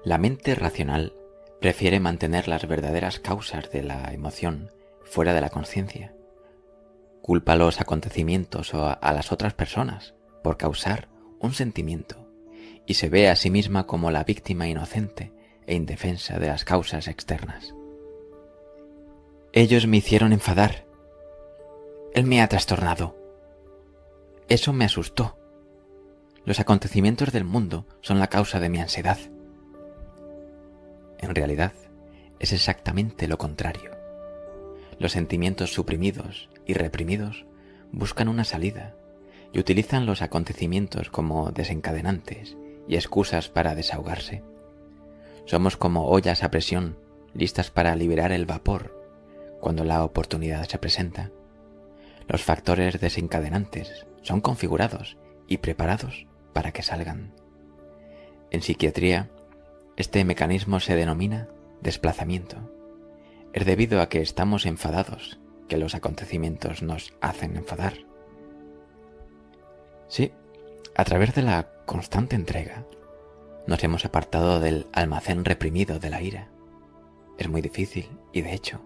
La mente racional prefiere mantener las verdaderas causas de la emoción fuera de la conciencia. Culpa a los acontecimientos o a las otras personas por causar un sentimiento y se ve a sí misma como la víctima inocente e indefensa de las causas externas. Ellos me hicieron enfadar. Él me ha trastornado. Eso me asustó. Los acontecimientos del mundo son la causa de mi ansiedad. En realidad, es exactamente lo contrario. Los sentimientos suprimidos y reprimidos buscan una salida y utilizan los acontecimientos como desencadenantes y excusas para desahogarse. Somos como ollas a presión listas para liberar el vapor cuando la oportunidad se presenta. Los factores desencadenantes son configurados y preparados para que salgan. En psiquiatría, este mecanismo se denomina desplazamiento. Es debido a que estamos enfadados que los acontecimientos nos hacen enfadar. Sí, a través de la constante entrega, nos hemos apartado del almacén reprimido de la ira. Es muy difícil y, de hecho,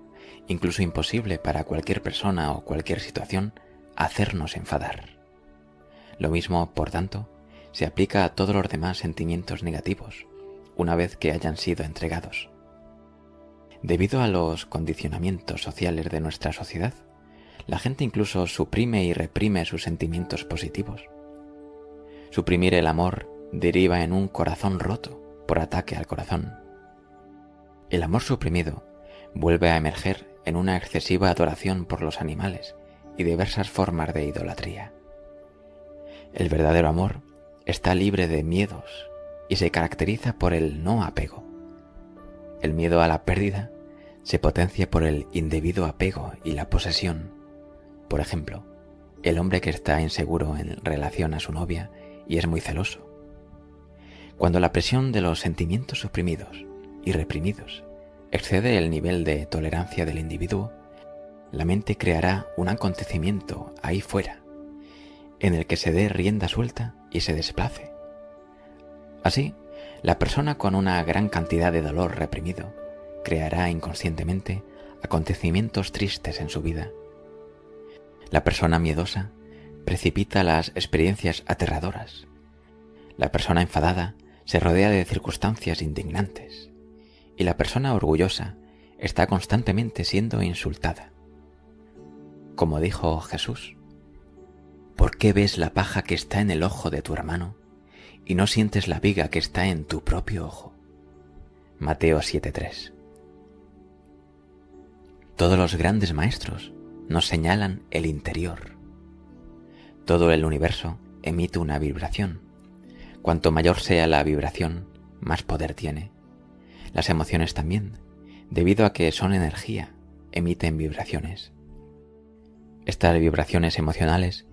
incluso imposible para cualquier persona o cualquier situación hacernos enfadar. Lo mismo, por tanto, se aplica a todos los demás sentimientos negativos, una vez que hayan sido entregados. Debido a los condicionamientos sociales de nuestra sociedad, la gente incluso suprime y reprime sus sentimientos positivos. Suprimir el amor deriva en un corazón roto por ataque al corazón. El amor suprimido vuelve a emerger en una excesiva adoración por los animales y diversas formas de idolatría. El verdadero amor está libre de miedos y se caracteriza por el no apego. El miedo a la pérdida se potencia por el indebido apego y la posesión. Por ejemplo, el hombre que está inseguro en relación a su novia y es muy celoso. Cuando la presión de los sentimientos suprimidos y reprimidos excede el nivel de tolerancia del individuo, la mente creará un acontecimiento ahí fuera, en el que se dé rienda suelta y se desplace. Así, la persona con una gran cantidad de dolor reprimido creará inconscientemente acontecimientos tristes en su vida. La persona miedosa precipita las experiencias aterradoras. La persona enfadada se rodea de circunstancias indignantes. Y la persona orgullosa está constantemente siendo insultada. Como dijo Jesús, ¿por qué ves la paja que está en el ojo de tu hermano y no sientes la viga que está en tu propio ojo? Mateo 7:3. Todos los grandes maestros nos señalan el interior. Todo el universo emite una vibración. Cuanto mayor sea la vibración, más poder tiene. Las emociones también, debido a que son energía, emiten vibraciones. Estas vibraciones emocionales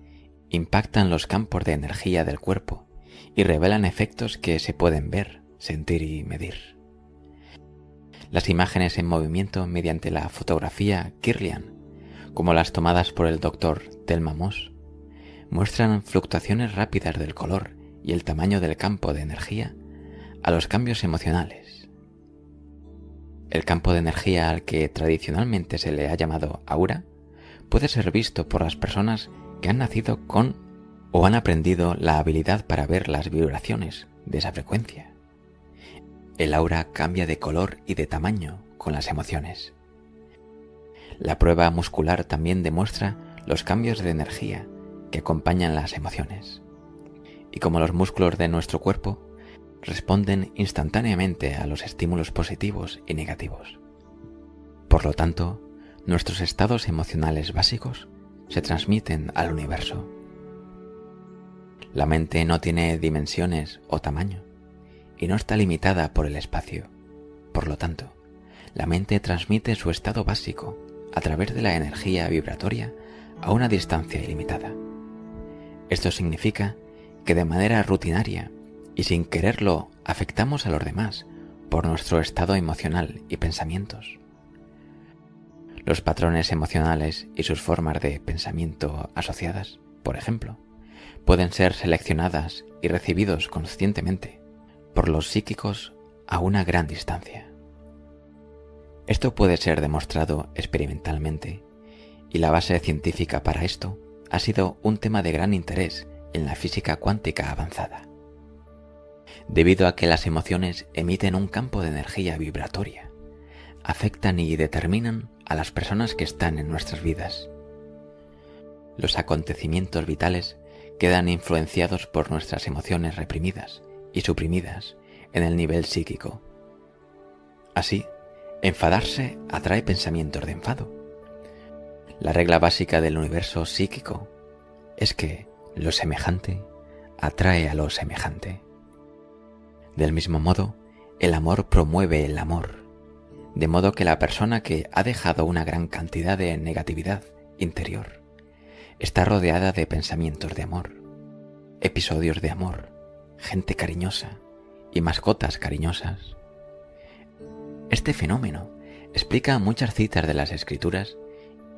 impactan los campos de energía del cuerpo y revelan efectos que se pueden ver, sentir y medir. Las imágenes en movimiento mediante la fotografía Kirlian, como las tomadas por el Dr. Thelma Moss, muestran fluctuaciones rápidas del color y el tamaño del campo de energía a los cambios emocionales. El campo de energía al que tradicionalmente se le ha llamado aura puede ser visto por las personas que han nacido con o han aprendido la habilidad para ver las vibraciones de esa frecuencia. El aura cambia de color y de tamaño con las emociones. La prueba muscular también demuestra los cambios de energía que acompañan las emociones. Y como los músculos de nuestro cuerpo responden instantáneamente a los estímulos positivos y negativos. Por lo tanto, nuestros estados emocionales básicos se transmiten al universo. La mente no tiene dimensiones o tamaño y no está limitada por el espacio. Por lo tanto, la mente transmite su estado básico a través de la energía vibratoria a una distancia ilimitada. Esto significa que de manera rutinaria y sin quererlo afectamos a los demás por nuestro estado emocional y pensamientos. Los patrones emocionales y sus formas de pensamiento asociadas, por ejemplo, pueden ser seleccionadas y recibidos conscientemente por los psíquicos a una gran distancia. Esto puede ser demostrado experimentalmente, y la base científica para esto ha sido un tema de gran interés en la física cuántica avanzada, debido a que las emociones emiten un campo de energía vibratoria, afectan y determinan a las personas que están en nuestras vidas. Los acontecimientos vitales quedan influenciados por nuestras emociones reprimidas y suprimidas en el nivel psíquico. Así, enfadarse atrae pensamientos de enfado. La regla básica del universo psíquico es que lo semejante atrae a lo semejante. Del mismo modo, el amor promueve el amor, de modo que la persona que ha dejado una gran cantidad de negatividad interior está rodeada de pensamientos de amor, episodios de amor, gente cariñosa y mascotas cariñosas. Este fenómeno explica muchas citas de las escrituras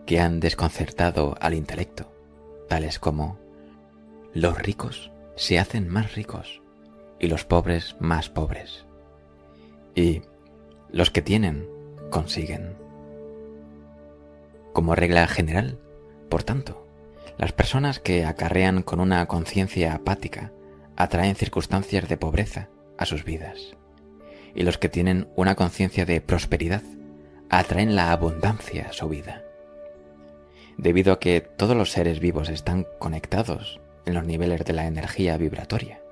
que han desconcertado al intelecto, tales como: los ricos se hacen más ricos y los pobres más pobres, y los que tienen consiguen. Como regla general, por tanto, las personas que acarrean con una conciencia apática atraen circunstancias de pobreza a sus vidas, y los que tienen una conciencia de prosperidad atraen la abundancia a su vida. Debido a que todos los seres vivos están conectados en los niveles de la energía vibratoria,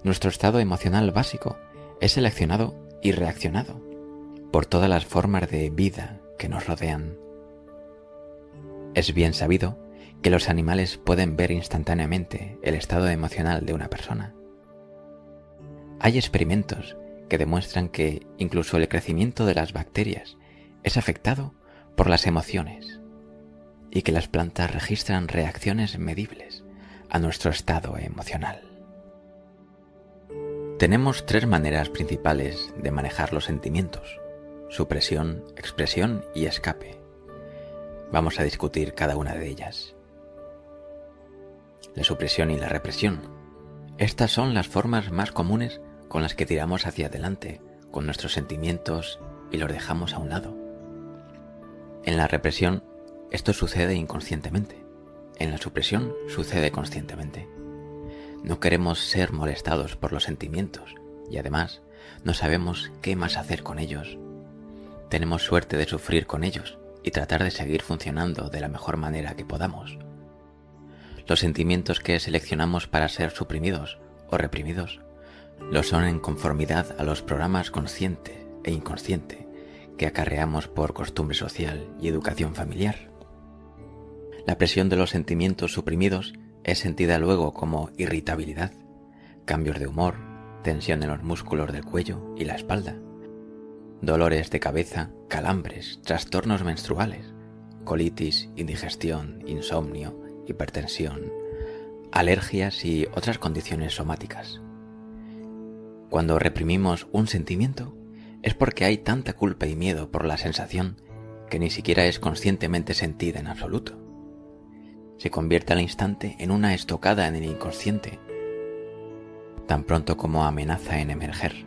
nuestro estado emocional básico es seleccionado y reaccionado por todas las formas de vida que nos rodean. Es bien sabido que los animales pueden ver instantáneamente el estado emocional de una persona. Hay experimentos que demuestran que incluso el crecimiento de las bacterias es afectado por las emociones y que las plantas registran reacciones medibles a nuestro estado emocional. Tenemos 3 maneras principales de manejar los sentimientos: supresión, expresión y escape. Vamos a discutir cada una de ellas. La supresión y la represión. Estas son las formas más comunes con las que tiramos hacia adelante con nuestros sentimientos y los dejamos a un lado. En la represión, esto sucede inconscientemente. En la supresión sucede conscientemente. No queremos ser molestados por los sentimientos y además no sabemos qué más hacer con ellos. Tenemos suerte de sufrir con ellos y tratar de seguir funcionando de la mejor manera que podamos. Los sentimientos que seleccionamos para ser suprimidos o reprimidos lo son en conformidad a los programas consciente e inconsciente que acarreamos por costumbre social y educación familiar. La presión de los sentimientos suprimidos es sentida luego como irritabilidad, cambios de humor, tensión en los músculos del cuello y la espalda, dolores de cabeza, calambres, trastornos menstruales, colitis, indigestión, insomnio, hipertensión, alergias y otras condiciones somáticas. Cuando reprimimos un sentimiento es porque hay tanta culpa y miedo por la sensación que ni siquiera es conscientemente sentida en absoluto. Se convierte al instante en una estocada en el inconsciente, tan pronto como amenaza en emerger.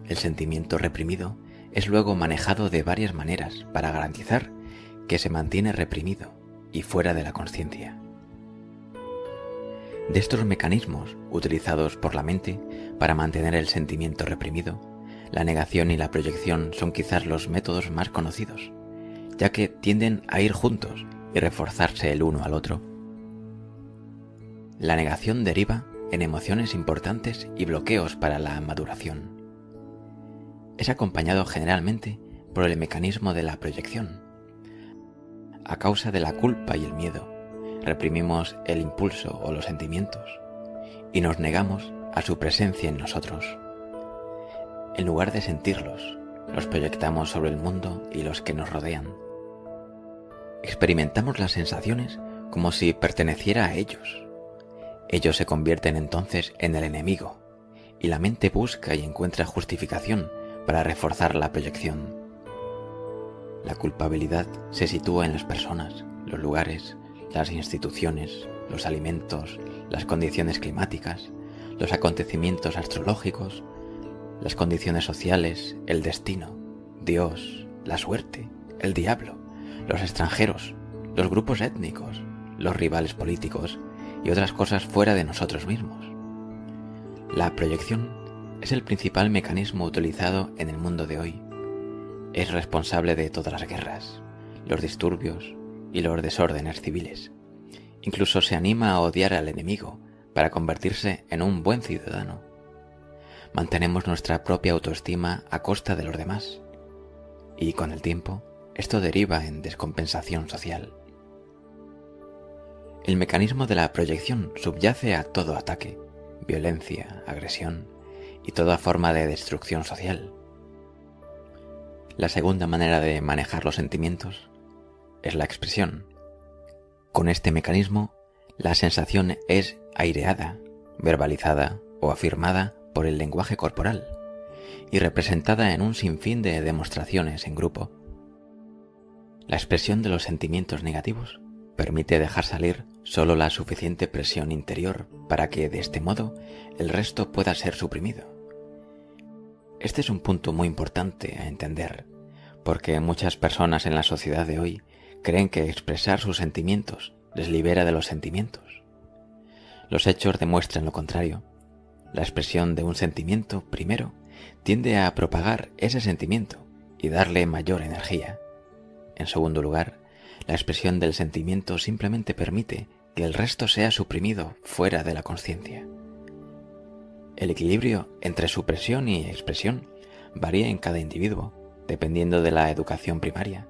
El sentimiento reprimido es luego manejado de varias maneras para garantizar que se mantiene reprimido y fuera de la consciencia. De estos mecanismos utilizados por la mente para mantener el sentimiento reprimido, la negación y la proyección son quizás los métodos más conocidos, ya que tienden a ir juntos y reforzarse el uno al otro. La negación deriva en emociones importantes y bloqueos para la maduración. Es acompañado generalmente por el mecanismo de la proyección. A causa de la culpa y el miedo, reprimimos el impulso o los sentimientos y nos negamos a su presencia en nosotros. En lugar de sentirlos, los proyectamos sobre el mundo y los que nos rodean. Experimentamos las sensaciones como si perteneciera a ellos. Ellos se convierten entonces en el enemigo y la mente busca y encuentra justificación para reforzar la proyección. La culpabilidad se sitúa en las personas, los lugares, las instituciones, los alimentos, las condiciones climáticas, los acontecimientos astrológicos, las condiciones sociales, el destino, Dios, la suerte, el diablo, los extranjeros, los grupos étnicos, los rivales políticos y otras cosas fuera de nosotros mismos. La proyección es el principal mecanismo utilizado en el mundo de hoy. Es responsable de todas las guerras, los disturbios y los desórdenes civiles. Incluso se anima a odiar al enemigo para convertirse en un buen ciudadano. Mantenemos nuestra propia autoestima a costa de los demás, y con el tiempo esto deriva en descompensación social. El mecanismo de la proyección subyace a todo ataque, violencia, agresión y toda forma de destrucción social. La segunda manera de manejar los sentimientos es la expresión. Con este mecanismo, la sensación es aireada, verbalizada o afirmada por el lenguaje corporal y representada en un sinfín de demostraciones en grupo. La expresión de los sentimientos negativos permite dejar salir solo la suficiente presión interior para que, de este modo, el resto pueda ser suprimido. Este es un punto muy importante a entender, porque muchas personas en la sociedad de hoy creen que expresar sus sentimientos les libera de los sentimientos. Los hechos demuestran lo contrario. La expresión de un sentimiento, primero, tiende a propagar ese sentimiento y darle mayor energía. En segundo lugar, la expresión del sentimiento simplemente permite que el resto sea suprimido fuera de la consciencia. El equilibrio entre supresión y expresión varía en cada individuo, dependiendo de la educación primaria,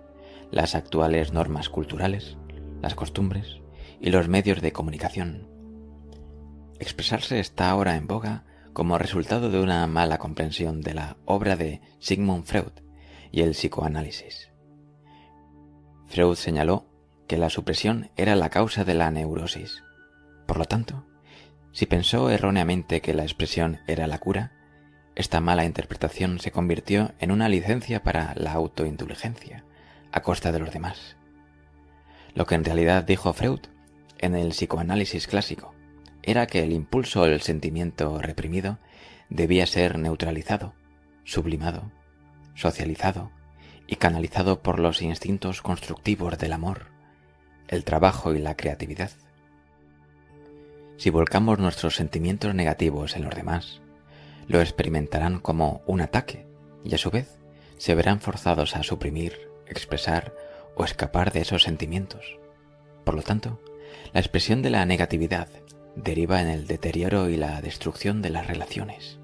las actuales normas culturales, las costumbres y los medios de comunicación. Expresarse está ahora en boga como resultado de una mala comprensión de la obra de Sigmund Freud y el psicoanálisis. Freud señaló que la supresión era la causa de la neurosis. Por lo tanto, si pensó erróneamente que la expresión era la cura, esta mala interpretación se convirtió en una licencia para la autoindulgencia a costa de los demás. Lo que en realidad dijo Freud en el psicoanálisis clásico era que el impulso o el sentimiento reprimido debía ser neutralizado, sublimado, socializado y canalizado por los instintos constructivos del amor, el trabajo y la creatividad. Si volcamos nuestros sentimientos negativos en los demás, lo experimentarán como un ataque y a su vez se verán forzados a suprimir, expresar o escapar de esos sentimientos. Por lo tanto, la expresión de la negatividad deriva en el deterioro y la destrucción de las relaciones.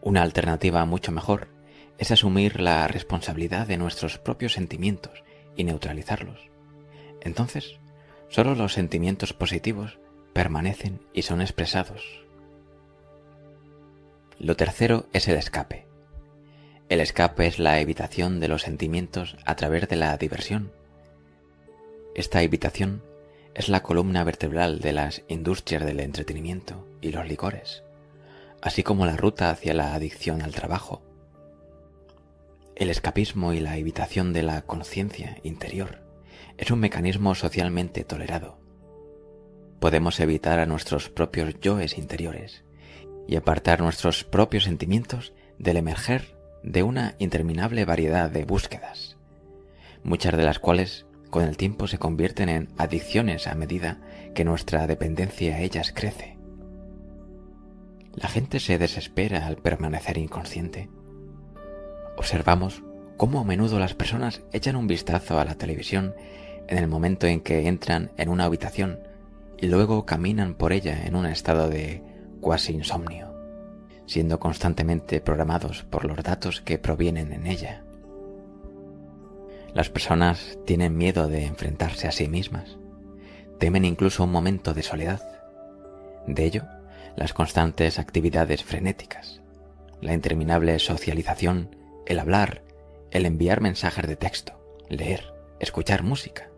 Una alternativa mucho mejor es asumir la responsabilidad de nuestros propios sentimientos y neutralizarlos. Entonces, solo los sentimientos positivos permanecen y son expresados. Lo tercero es el escape. El escape es la evitación de los sentimientos a través de la diversión. Esta evitación es la columna vertebral de las industrias del entretenimiento y los licores, así como la ruta hacia la adicción al trabajo. El escapismo y la evitación de la conciencia interior es un mecanismo socialmente tolerado. Podemos evitar a nuestros propios yoes interiores y apartar nuestros propios sentimientos del emerger de una interminable variedad de búsquedas, muchas de las cuales con el tiempo se convierten en adicciones a medida que nuestra dependencia a ellas crece. La gente se desespera al permanecer inconsciente. Observamos cómo a menudo las personas echan un vistazo a la televisión en el momento en que entran en una habitación y luego caminan por ella en un estado de cuasi insomnio, siendo constantemente programados por los datos que provienen en ella. Las personas tienen miedo de enfrentarse a sí mismas, temen incluso un momento de soledad. De ello, las constantes actividades frenéticas, la interminable socialización, el hablar, el enviar mensajes de texto, leer, escuchar música,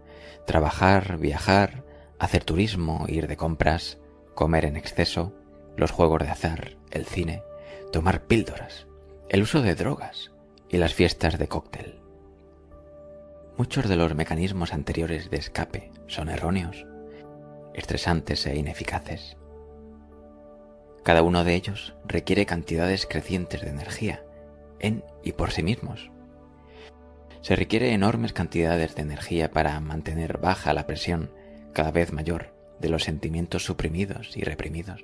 trabajar, viajar, hacer turismo, ir de compras, comer en exceso, los juegos de azar, el cine, tomar píldoras, el uso de drogas y las fiestas de cóctel. Muchos de los mecanismos anteriores de escape son erróneos, estresantes e ineficaces. Cada uno de ellos requiere cantidades crecientes de energía en y por sí mismos. Se requiere enormes cantidades de energía para mantener baja la presión cada vez mayor de los sentimientos suprimidos y reprimidos.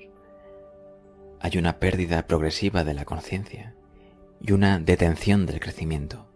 Hay una pérdida progresiva de la conciencia y una detención del crecimiento.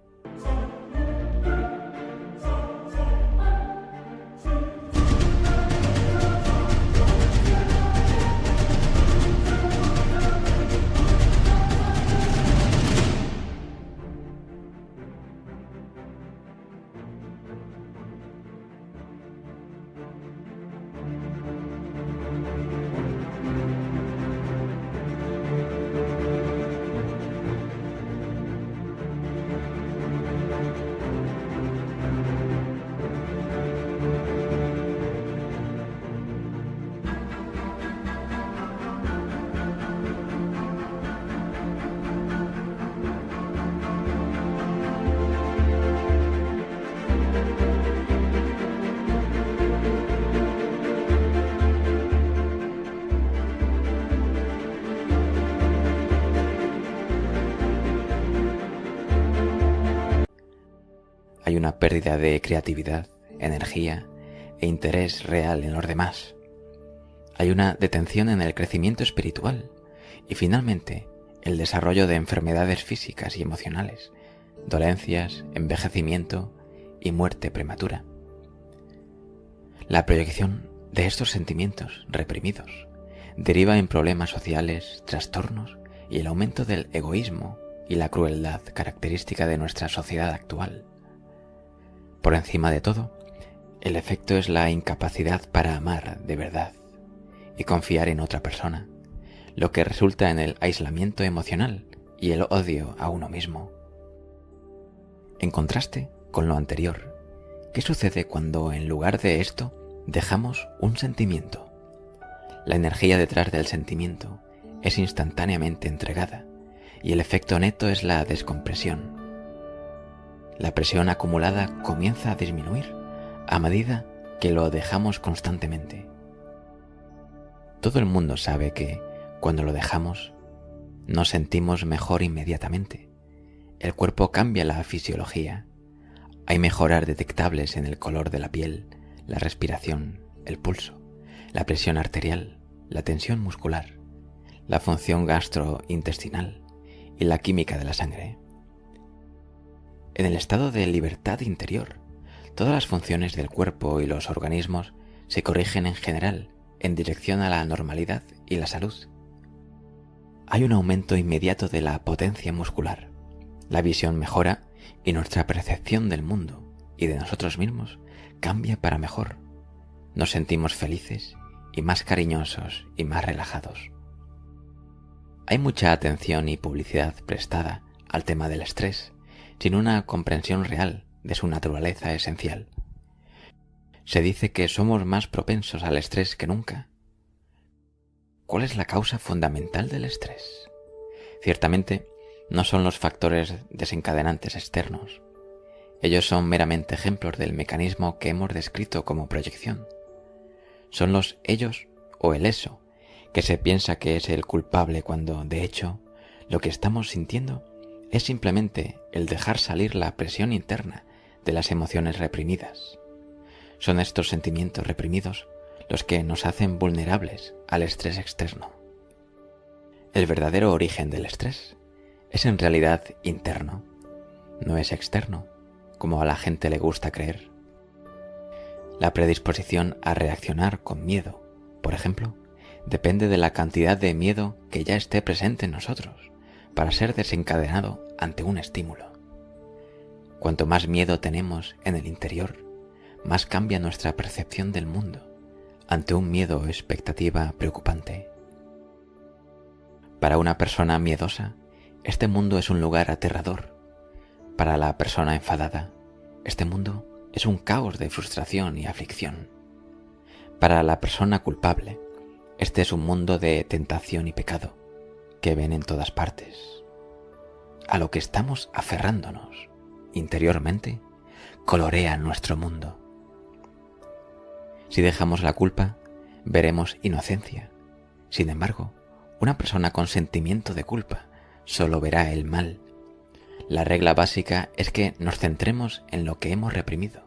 Hay una pérdida de creatividad, energía e interés real en los demás. Hay una detención en el crecimiento espiritual y finalmente el desarrollo de enfermedades físicas y emocionales, dolencias, envejecimiento y muerte prematura. La proyección de estos sentimientos reprimidos deriva en problemas sociales, trastornos y el aumento del egoísmo y la crueldad característica de nuestra sociedad actual. Por encima de todo, el efecto es la incapacidad para amar de verdad y confiar en otra persona, lo que resulta en el aislamiento emocional y el odio a uno mismo. En contraste con lo anterior, ¿qué sucede cuando en lugar de esto dejamos un sentimiento? La energía detrás del sentimiento es instantáneamente entregada y el efecto neto es la descompresión. La presión acumulada comienza a disminuir a medida que lo dejamos constantemente. Todo el mundo sabe que, cuando lo dejamos, nos sentimos mejor inmediatamente. El cuerpo cambia la fisiología. Hay mejoras detectables en el color de la piel, la respiración, el pulso, la presión arterial, la tensión muscular, la función gastrointestinal y la química de la sangre. En el estado de libertad interior, todas las funciones del cuerpo y los organismos se corrigen en general en dirección a la normalidad y la salud. Hay un aumento inmediato de la potencia muscular, la visión mejora y nuestra percepción del mundo y de nosotros mismos cambia para mejor. Nos sentimos felices y más cariñosos y más relajados. Hay mucha atención y publicidad prestada al tema del estrés, sin una comprensión real de su naturaleza esencial. Se dice que somos más propensos al estrés que nunca. ¿Cuál es la causa fundamental del estrés? Ciertamente, no son los factores desencadenantes externos. Ellos son meramente ejemplos del mecanismo que hemos descrito como proyección. Son los ellos o el eso, que se piensa que es el culpable cuando, de hecho, lo que estamos sintiendo es simplemente el dejar salir la presión interna de las emociones reprimidas. Son estos sentimientos reprimidos los que nos hacen vulnerables al estrés externo. El verdadero origen del estrés es en realidad interno, no es externo, como a la gente le gusta creer. La predisposición a reaccionar con miedo, por ejemplo, depende de la cantidad de miedo que ya esté presente en nosotros para ser desencadenado ante un estímulo. Cuanto más miedo tenemos en el interior, más cambia nuestra percepción del mundo ante un miedo o expectativa preocupante. Para una persona miedosa, este mundo es un lugar aterrador. Para la persona enfadada, este mundo es un caos de frustración y aflicción. Para la persona culpable, este es un mundo de tentación y pecado que ven en todas partes. A lo que estamos aferrándonos interiormente colorea nuestro mundo. Si dejamos la culpa, veremos inocencia. Sin embargo, Una persona con sentimiento de culpa solo verá el mal. La regla básica es que nos centremos en lo que hemos reprimido.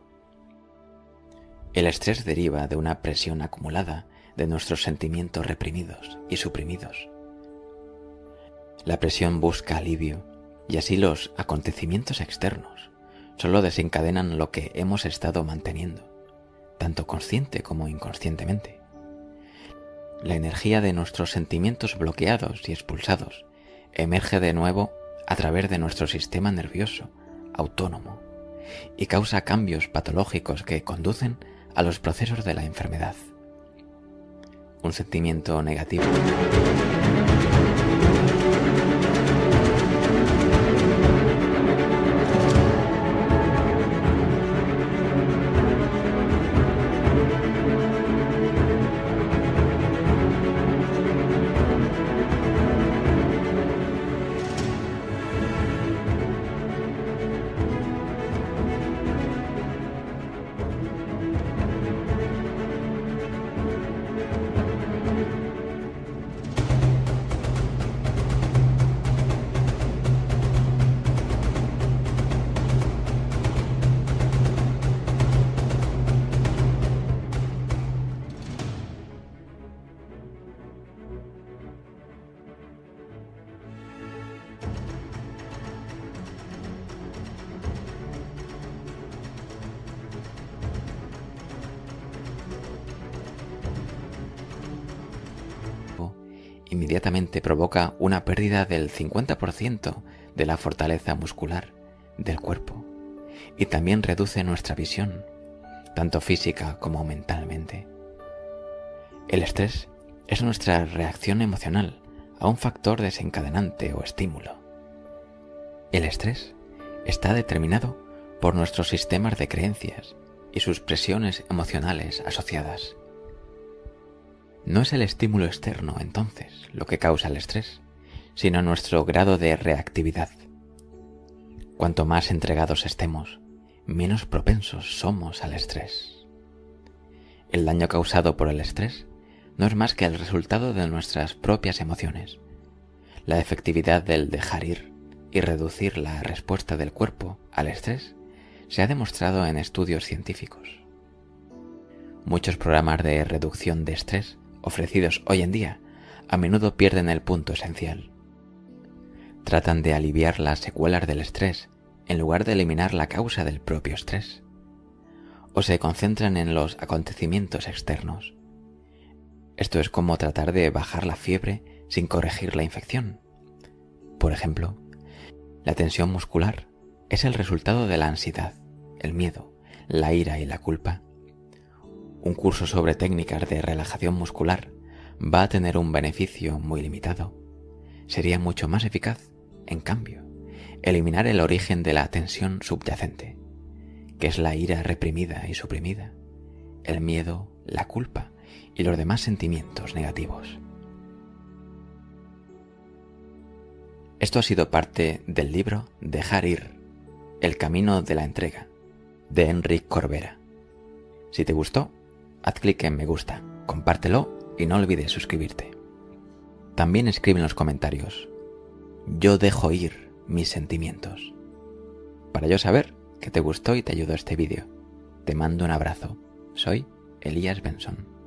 El estrés deriva de una presión acumulada de nuestros sentimientos reprimidos y suprimidos. La presión busca alivio y así los acontecimientos externos solo desencadenan lo que hemos estado manteniendo, tanto consciente como inconscientemente. La energía de nuestros sentimientos bloqueados y expulsados emerge de nuevo a través de nuestro sistema nervioso autónomo y causa cambios patológicos que conducen a los procesos de la enfermedad. Un sentimiento negativo inmediatamente provoca una pérdida del 50% de la fortaleza muscular del cuerpo y también reduce nuestra visión, tanto física como mentalmente. El estrés es nuestra reacción emocional a un factor desencadenante o estímulo. El estrés está determinado por nuestros sistemas de creencias y sus presiones emocionales asociadas. No es el estímulo externo, entonces, lo que causa el estrés, sino nuestro grado de reactividad. Cuanto más entregados estemos, menos propensos somos al estrés. El daño causado por el estrés no es más que el resultado de nuestras propias emociones. La efectividad del dejar ir y reducir la respuesta del cuerpo al estrés se ha demostrado en estudios científicos. Muchos programas de reducción de estrés ofrecidos hoy en día a menudo pierden el punto esencial. Tratan de aliviar las secuelas del estrés en lugar de eliminar la causa del propio estrés, o se concentran en los acontecimientos externos. Esto es como tratar de bajar la fiebre sin corregir la infección. Por ejemplo, la tensión muscular es el resultado de la ansiedad, el miedo, la ira y la culpa. Un curso sobre técnicas de relajación muscular va a tener un beneficio muy limitado. Sería mucho más eficaz, en cambio, eliminar el origen de la tensión subyacente, que es la ira reprimida y suprimida, el miedo, la culpa y los demás sentimientos negativos. Esto ha sido parte del libro Dejar ir, el camino de la entrega, de Enric Corbera. Si te gustó, haz clic en me gusta, compártelo y no olvides suscribirte. También escribe en los comentarios: yo dejo ir mis sentimientos, para yo saber que te gustó y te ayudó este vídeo. Te mando un abrazo. Soy Elías Benson.